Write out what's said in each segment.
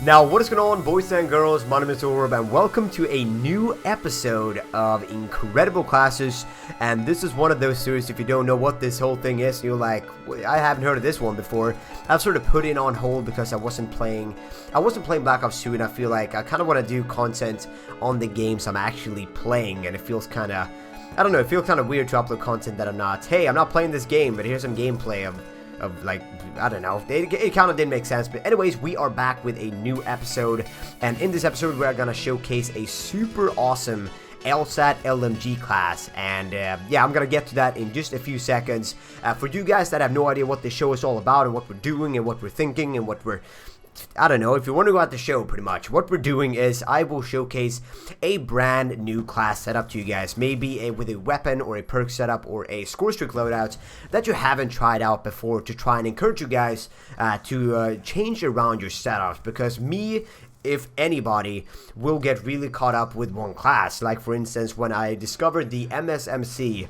Now, what is going on, boys and girls? My name is Orb, and welcome to a new episode of Incredible Classes. And this is one of those series, if you don't know what this whole thing is, you're like, I haven't heard of this one before. I've sort of put it on hold because I wasn't playing Black Ops 2, and I feel like I kind of want to do content on the games I'm actually playing, and it feels kind of, I don't know, it feels kind of weird to upload content that I'm not, hey, I'm not playing this game, but here's some gameplay of like, I don't know, it kind of didn't make sense. But anyways, we are back with a new episode, and in this episode we're gonna showcase a super awesome LadSAT LMG class, and yeah, I'm gonna get to that in just a few seconds. For you guys that have no idea what this show is all about and what we're doing and what we're thinking and what we're, I don't know, if you want to go out the show, pretty much what we're doing is I will showcase a brand new class setup to you guys, maybe with a weapon or a perk setup or a score streak loadout that you haven't tried out before, to try and encourage you guys to change around your setups, because me, if anybody, will get really caught up with one class. Like for instance, when I discovered the MSMC,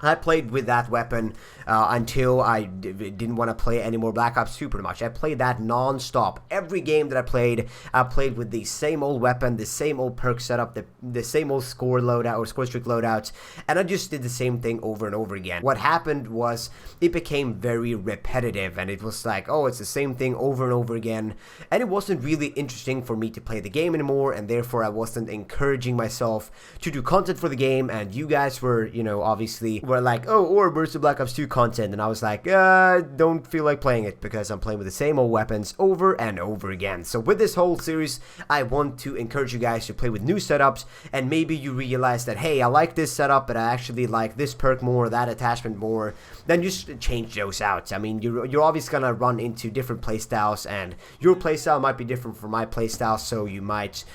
I played with that weapon until I didn't want to play any more Black Ops 2, pretty much. I played that non-stop. Every game that I played with the same old weapon, the same old perk setup, the same old score loadout or score streak loadouts, and I just did the same thing over and over again. What happened was it became very repetitive, and it was like, oh, it's the same thing over and over again, and it wasn't really interesting for me to play the game anymore, and therefore I wasn't encouraging myself to do content for the game. And you guys were, you know, obviously were like, oh, or where's the Black Ops 2 content? And I was like, don't feel like playing it because I'm playing with the same old weapons over and over again. So with this whole series, I want to encourage you guys to play with new setups, and maybe you realize that, hey, I like this setup, but I actually like this perk more, that attachment more. Then just change those out. I mean, you're obviously gonna run into different playstyles, and your playstyle might be different from my playstyle, so you might,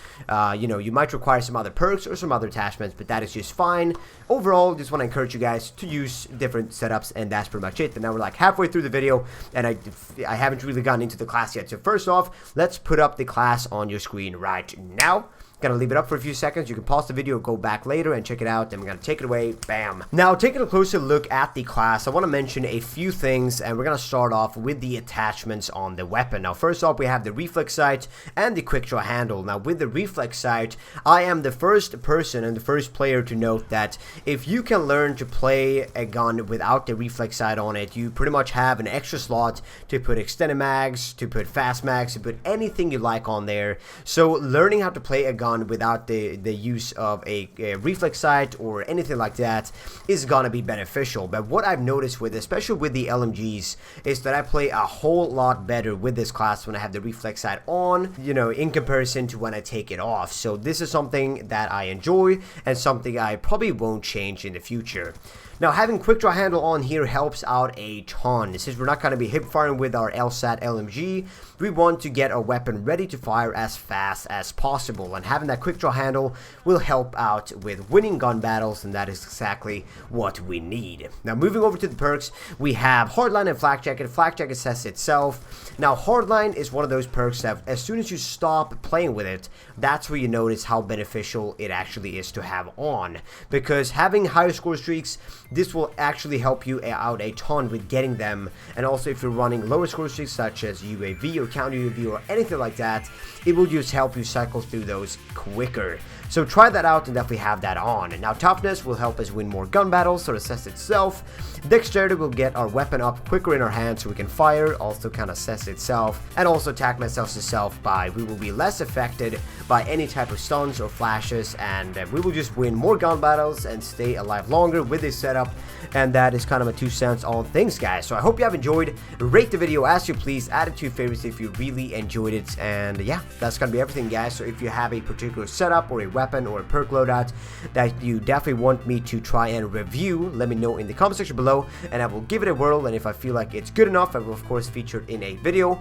you know, you might require some other perks or some other attachments, but that is just fine. Overall, just want to encourage you guys to use different setups, and that's pretty much it. And now we're like halfway through the video, and I haven't really gotten into the class yet. So first off, let's put up the class on your screen right now. Gonna leave it up for a few seconds. You can pause the video, go back later and check it out. Then we're gonna take it away. Bam. Now, taking a closer look at the class, I want to mention a few things, and we're gonna start off with the attachments on the weapon. Now, first off, we have the reflex sight and the quick draw handle. Now, with the reflex sight, I am the first person and the first player to note that if you can learn to play a gun without the reflex sight on it, you pretty much have an extra slot to put extended mags, to put fast mags, to put anything you like on there. So learning how to play a gun without the use of a reflex sight or anything like that is gonna be beneficial. But what I've noticed with, especially with the LMGs, is that I play a whole lot better with this class when I have the reflex sight on, you know, in comparison to when I take it off. So this is something that I enjoy and something I probably won't change in the future. Now, having quick draw handle on here helps out a ton. Since we're not going to be hip firing with our LadSAT LMG, we want to get our weapon ready to fire as fast as possible, and having that quick draw handle will help out with winning gun battles, and that is exactly what we need. Now, moving over to the perks, we have Hardline and Flak Jacket. Flak Jacket says itself. Now, Hardline is one of those perks that as soon as you stop playing with it, that's where you notice how beneficial it actually is to have on, because having higher score streaks, this will actually help you out a ton with getting them. And also, if you're running lower score streaks such as UAV or counter UAV or anything like that, it will just help you cycle through those quicker. So try that out and definitely have that on. And now toughness will help us win more gun battles, so it says itself. Dexterity will get our weapon up quicker in our hands so we can fire, also kind of says itself. And also attack says itself by we will be less affected by any type of stuns or flashes, and we will just win more gun battles and stay alive longer with this setup. And that is kind of my 2 cents on things, guys. So I hope you have enjoyed. Rate the video as you please, add it to your favorites if you really enjoyed it, and yeah, that's gonna be everything, guys. So if you have a particular setup or a weapon or a perk loadout that you definitely want me to try and review, let me know in the comment section below, and I will give it a whirl. And if I feel like it's good enough, I will of course feature it in a video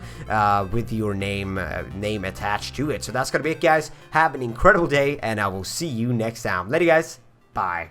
with your name attached to it. So that's gonna be it, guys. Have an incredible day, and I will see you next time. Later, guys. Bye.